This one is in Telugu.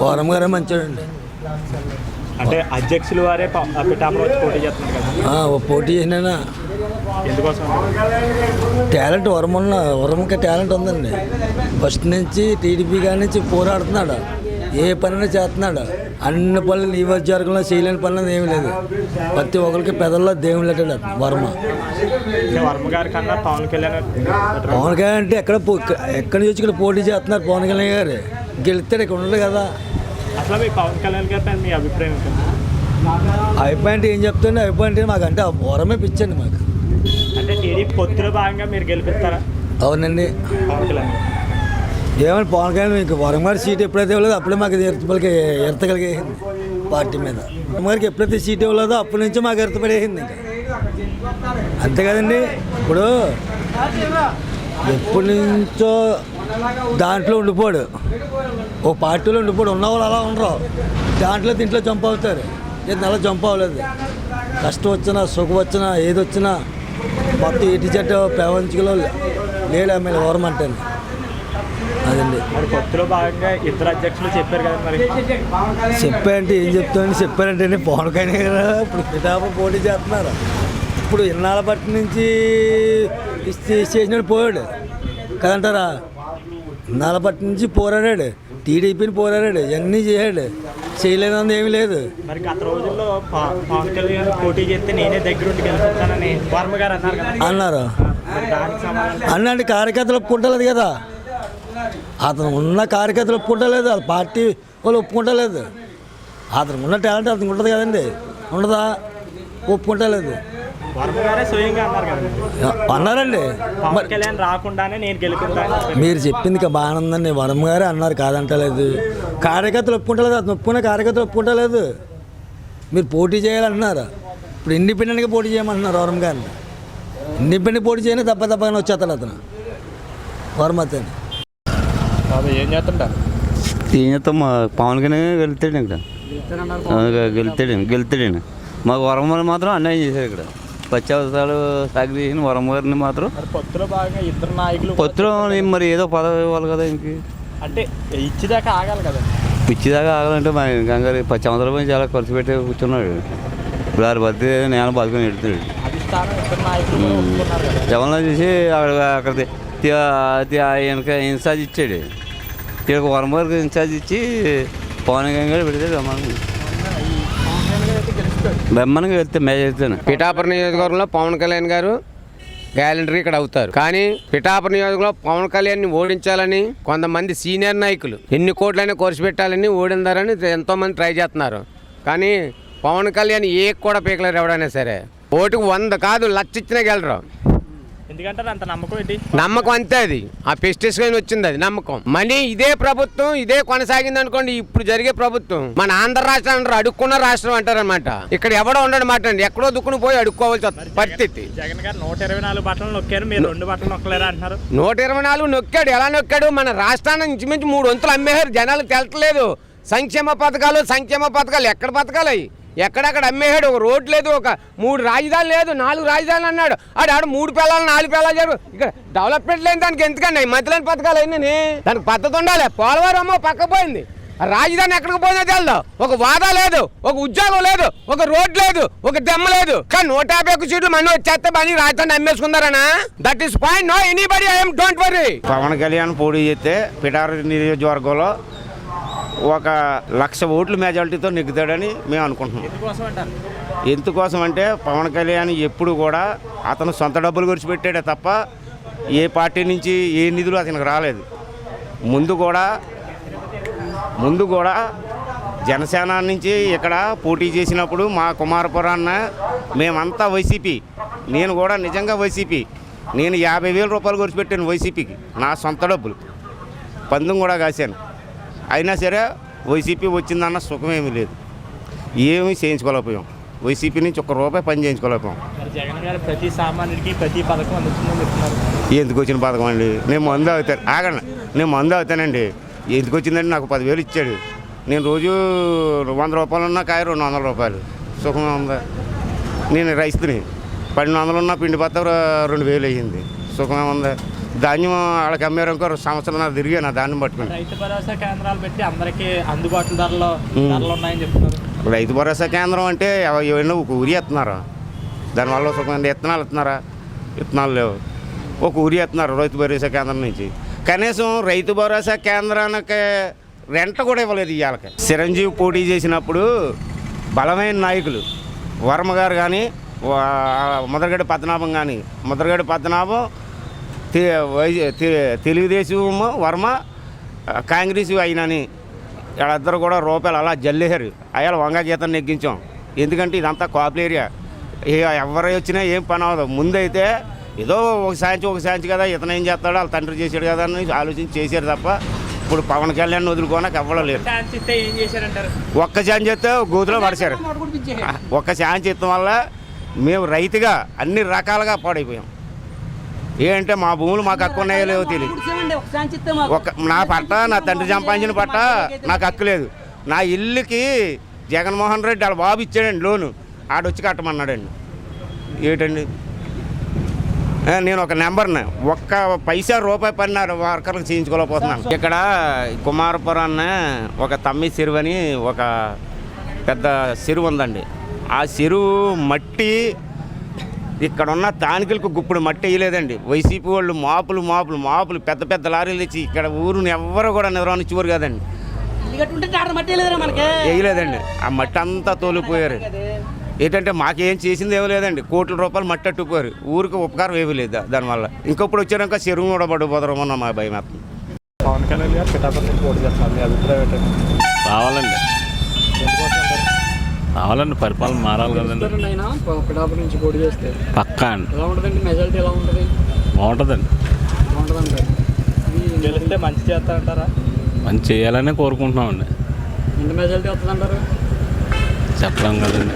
వరం గారే మంచిదండి. అంటే అధ్యక్షులు వారే పిఠాపురం వచ్చి పోటీ చేస్తున్నారు కదా, పోటీ చేసినా ఎందుకోసం? టాలెంట్ వరంకి టాలెంట్ ఉందండి. ఫస్ట్ నుంచి టీడీపీ గారి నుంచి పోరాడుతున్నాడు, ఏ పనిని చేస్తున్నాడు. అన్ని పనులు నియోజకవర్గంలో చేయలేని పనులు ఏమీ లేదు. ప్రతి ఒక్కరికి పెదల్లో దేవుళ్ళు లెట్టాడు వర్మ. వర్మ గారి కన్నా పవన్ కళ్యాణ్ అంటే ఎక్కడి నుంచి ఇక్కడ పోటీ చేస్తున్నారు. పవన్ కళ్యాణ్ గారు గెలుస్తాడు, ఇక్కడ ఉండదు కదా. అసలు మీ పవన్ కళ్యాణ్ గారి మీ అభిప్రాయం ఉంటుంది? అయిపోయింటే ఏం చెప్తుండే, అయిపోయింటే మాకు అంటే వరమే పిచ్చండి మాకు. అంటే టీడీపీ పొత్తులో భాగంగా మీరు గెలిపిస్తారా? అవునండి. పవన్ కళ్యాణ్ ఏమని పవన్ కళ్యాణ్ మీకు వరం గారి సీట్ ఎప్పుడైతే ఇవ్వలేదో అప్పుడే మాకు ఎర్తగలిగేసింది పార్టీ మీద. వరం గారికి ఎప్పుడైతే సీట్ ఇవ్వలేదో అప్పటి నుంచి మాకు ఎర్తపడేసింది. ఇంకా అంతే కదండి. ఇప్పుడు ఎప్పటి నుంచో దాంట్లో ఉండిపోడు, ఓ పార్టీలో ఉండిపోడు. ఉన్నవాళ్ళు అలా ఉండరు, దాంట్లో దీంట్లో జంప్ అవుతారు. ఇది అలా జంప్ అవ్వలేదు. కష్టం వచ్చినా సుఖం వచ్చినా ఏది వచ్చినా మొత్తం ఇటు చెట్టు ప్రపంచంలో లేడు ఎమ్మెల్యే వరం అంటే. అదండి. మరి పొత్తులో భాగంగా ఇద్దరు అధ్యక్షులు చెప్పారు కదా, మరి చెప్పారంటే ఏం చెప్తామని చెప్పారంటే పవన్ కళ్యాణ్ గారు ఇప్పుడు పిఠాపురం పోటీ చేస్తున్నారు. ఇప్పుడు ఇన్నాళ్ళ బట్టి నుంచి చేసినాడు పోయాడు కదంటారా. ఇన్నాళ్ళ బట్టి నుంచి పోరాడాడు, టీడీపీని పోరాడాడు, ఇవన్నీ చేశాడు. చేయలేదని ఏమీ లేదు. మరి గత రోజుల్లో పవన్ కళ్యాణ్ పోటీ చేస్తే నేనే దగ్గరుండి గెలుపుతానని వర్మ గారు అన్నారు. అన్నాడు కార్యకర్తలు ఒప్పుకుంటలేదు కదా. అతను ఉన్న కార్యకర్తలు ఒప్పుకుంటలేదు, వాళ్ళ పార్టీ వాళ్ళు ఒప్పుకుంటలేదు. అతను ఉన్న టాలెంట్ అతనికి ఉంటుంది కదండి, ఉండదా? ఒప్పుకుంటలేదు. అన్నారండి. రాకుండానే నేను గెలుపుతాను మీరు చెప్పింది బాగానే ఉందండి. వరం గారే అన్నారు, కాదంటలేదు. కార్యకర్తలు ఒప్పుకుంటలేదు, అతను ఒప్పుకునే కార్యకర్తలు ఒప్పుకుంటలేదు. మీరు పోటీ చేయాలంటున్నారు. ఇప్పుడు ఇండిపెండెంట్గా పోటీ చేయమంటున్నారు వరం గారిని. ఇండిపెండెంట్ పోటీ చేయని తప్పగానే వచ్చేస్తాడు అతను వరం. అతను ఏం చేస్తాం? మా పవన్ కళ్యాణ్ గెలుతాడు, ఇక్కడ గెలుతాడండి. మాకు వరం గారు మాత్రం అన్యాయం చేశారు. ఇక్కడ పచ్చవసాలు సాగు చేసిన వరం గారిని మాత్రం పొత్తులో భాగంగా ఇద్దరు నాయకులు పొత్తులో మరి ఏదో పదవి ఇవ్వాలి కదా. ఇంక అంటే ఇచ్చేదాకా ఆగాలి కదా. ఇచ్చేదాకా ఆగాలంటే మా గంగారు 10 సంవత్సరాల పైన చాలా ఖర్చు పెట్టి కూర్చున్నాడు. ఇప్పుడు వారి బతి నేను బతుకుని ఎడుతున్నాడు. జగన్లో చూసి అక్కడ వెనక ఇన్ఛార్జ్ ఇచ్చాడు. ఇక్కడ వరం గారికి ఇన్ఛార్జ్ ఇచ్చి పవన్ కళ్యాణ్ గారు పెడితే బెమ్మనంగా వెళ్తే మేజెళ్తాను. పిఠాపురం నియోజకవర్గంలో పవన్ కళ్యాణ్ గారు గ్యాలంటరీ ఇక్కడ అవుతారు. కానీ పిఠాపురం నియోజకవర్గంలో పవన్ కళ్యాణ్ని ఓడించాలని కొంతమంది సీనియర్ నాయకులు ఎన్ని కోట్లైనా ఖర్చు పెట్టాలని ఓడిందారని ఎంతోమంది ట్రై చేస్తున్నారు. కానీ పవన్ కళ్యాణ్ ఏ కూడా పీకలేరు ఎవడైనా సరే. ఓటుకు 100 కాదు 1,00,000 ఇచ్చినా గెలరు. ఎందుకంటే అంత నమ్మకం ఏంటి? నమ్మకం అంతే. అది ఆ పెస్టిస్ వచ్చింది, అది నమ్మకం. మనీ ఇదే ప్రభుత్వం ఇదే కొనసాగింది అనుకోండి. ఇప్పుడు జరిగే ప్రభుత్వం మన ఆంధ్ర రాష్ట్రం అంటారు, అడుక్కున్న రాష్ట్రం అంటారనమాట. ఇక్కడ ఎవడో ఉండడు మాట అండి, ఎక్కడో దుక్కుని పోయి అడుక్కోవాల్సి పరిస్థితి. జగన్ గారు 124 బట్టలు నొక్కారు, మీరు 2 బట్టలు నొక్కలేరా అంటున్నారు. 124 నొక్కాడు. ఎలా నొక్కాడు? మన రాష్ట్రాన్ని ఇంచుమించు 3 వంతులు అమ్మేశారు. జనాలకు తెలట్లేదు. సంక్షేమ పథకాలు ఎక్కడ పథకాలు అయ్యి ఎక్కడెక్కడ అమ్మేశాడు. ఒక రోడ్ లేదు, ఒక 3 రాజధానులు లేదు, 4 రాజధానులు అన్నాడు. ఆడు 3 పేలాలు 4 పేలాలు జరుగు. ఇక్కడ డెవలప్మెంట్ లేని దానికి ఎందుకండి మధ్యలోని పథకాలు అయిందని? దానికి పద్ధతి ఉండాలి. పోలవరం అమ్మో పక్క పోయింది, రాజధాని ఎక్కడికి పోయినా తెలదు. ఒక వాదా లేదు, ఒక ఉద్యోగం లేదు, ఒక రోడ్ లేదు, ఒక దెమ్మ లేదు. కానీ 151 సీట్లు మనం వచ్చేస్తే పని రాజధాని అమ్మేసుకుందారనా? That is point. No anybody, I am don't worry. Pawan Kalyan పోటీ చేస్తే పిఠాపురం నియోజకవర్గంలో 1,00,000 ఓట్ల మెజారిటీతో నెగ్గుతాడని మేము అనుకుంటున్నాం. ఎందుకోసం అంటే పవన్ కళ్యాణ్ ఎప్పుడు కూడా అతను సొంత డబ్బులు ఖర్చు పెట్టాడే తప్ప ఏ పార్టీ నుంచి ఏ నిధులు అతనికి రాలేదు. ముందు కూడా జనసేన నుంచి ఇక్కడ పోటీ చేసినప్పుడు మా కుమారపురాన్న మేమంతా వైసీపీ, నేను కూడా నిజంగా వైసీపీ. నేను 50,000 రూపాయలు ఖర్చు పెట్టాను వైసీపీకి, నా సొంత డబ్బులు. పందెం కూడా కాశాను. అయినా సరే వైసీపీ వచ్చిందన్న సుఖమేమీ లేదు, ఏమీ చేయించుకోలేకపోయాం. వైసీపీ నుంచి 1 రూపాయి పని చేయించుకోలేకపోయాం. జగన్ గారు ప్రతి సామాన్యుడికి ప్రతి పథకం అందుతుందని చెప్తున్నారు. ఎందుకు వచ్చిన పథకం అండి? నేను మందు అవుతాను, ఆగండి, నేను మందు అవుతానండి. ఎందుకు వచ్చిందండి? నాకు 10,000 ఇచ్చాడు. నేను రోజు 100 రూపాయలు ఉన్నా కాయ 200 రూపాయలు, సుఖమే ఉందా? నేను రైస్తుని 1200 ఉన్న పిండి పత్త 2,000 అయ్యింది, సుఖమే ఉందా? ధాన్యం వాళ్ళకి అమ్మారు ఇంకో సంవత్సరం తిరిగాను ఆ ధాన్యం పట్టుకుని. రైతు భరోసా కేంద్రాలు పెట్టి అందరికీ అందుబాటులో ధరలు ఉన్నాయని చెప్తున్నారు. రైతు భరోసా కేంద్రం అంటే ఏమన్నా ఒక ఊరి ఇస్తున్నారు, దానివల్ల సుఖమైన విత్తనాలు ఇస్తున్నారా? విత్తనాలు లేవు. ఒక ఊరి ఇస్తున్నారు రైతు భరోసా కేంద్రం నుంచి. కనీసం రైతు భరోసా కేంద్రానికి రెంట్ కూడా ఇవ్వలేదు ఇవాళకి. చిరంజీవి పోటీ చేసినప్పుడు బలమైన నాయకులు వర్మ గారు కానీ ముద్రగడ్డ పద్మనాభం కానీ, ముద్రగడ్డ పద్మనాభం తెలుగుదేశం, వర్మ కాంగ్రెస్ అయినని వాళ్ళిద్దరు కూడా రూపాయలు అలా జల్లేశారు. అయ్యాల వంగ గీతం నెగ్గించాం. ఎందుకంటే ఇదంతా కాపుల ఏరియా, ఎవరు వచ్చినా ఏం పని అవ్వదు. ముందైతే ఏదో ఒక సాయంచి కదా, ఇతను ఏం చేస్తాడో వాళ్ళ తండ్రి చేశాడు కదా అని ఆలోచించి చేశారు తప్ప ఇప్పుడు పవన్ కళ్యాణ్ వదులుకోనక ఎవ్వలేరు. ఒక్క ఛాన్స్ చేస్తే గోతులో పడిచారు. ఒక్క ఛాన్స్ ఇవ్వడం వల్ల మేము రైతుగా అన్ని రకాలుగా పాడైపోయాం. ఏంటంటే మా భూములు మాకు హక్కు ఉన్నాయో లేవో తెలియదు. నా పట్ట, నా తండ్రి సంపాదించిన పట్ట నాకు హక్కు లేదు. నా ఇల్లుకి జగన్మోహన్ రెడ్డి వాళ్ళ బాబు ఇచ్చాడండి లోను, ఆడొచ్చి కట్టమన్నాడండి. ఏంటండి నేను ఒక నెంబర్ని ఒక్క పైసా రూపాయి పని వర్కర్లకు చేయించుకోలేకపోతున్నాను. ఇక్కడ కుమారపురాన్ని ఒక తమ్మి చెరువు అని ఒక పెద్ద చెరువు ఉందండి. ఆ చెరువు మట్టి ఇక్కడ ఉన్న తానికలకు గుప్పుడు మట్టి వేయలేదండి. వైసీపీ వాళ్ళు మాపులు పెద్ద పెద్ద లారీలు తెచ్చి ఇక్కడ ఊరుని ఎవ్వరు కూడా నిర్వహించేవారు కాదండి. వేయలేదండి. ఆ మట్టి అంతా తోలిపోయారు. ఏంటంటే మాకేం చేసింది ఏమీ లేదండి. కోట్ల రూపాయలు మట్టి అట్టుకుపోయారు. ఊరికి ఉపకారం ఏమీ లేదు దానివల్ల. ఇంకొప్పుడు వచ్చాక చెరువు కూడా పడిపోతారేమో మా భయం. పవన్ కళ్యాణ్ గారు పిఠాపురం నుంచి పోటీ చేస్తున్నారు, మీ అభిప్రాయం ఏంటండి? రావాలండి, పరిపాలన మారాలి కదండి. పిఠాపురం నుంచి పోటీ చేస్తే పక్కా అండి. ఎలా ఉంటుందండి? మెజారిటీ ఎలా ఉంటుంది? బాగుంటుందండి. గెలిస్తే మంచి చేస్తారంటారా? మంచి చేయాలనే కోరుకుంటున్నామండి. ఎంత మెజారిటీ వస్తుందంటారు? చెప్పలేం కదండి.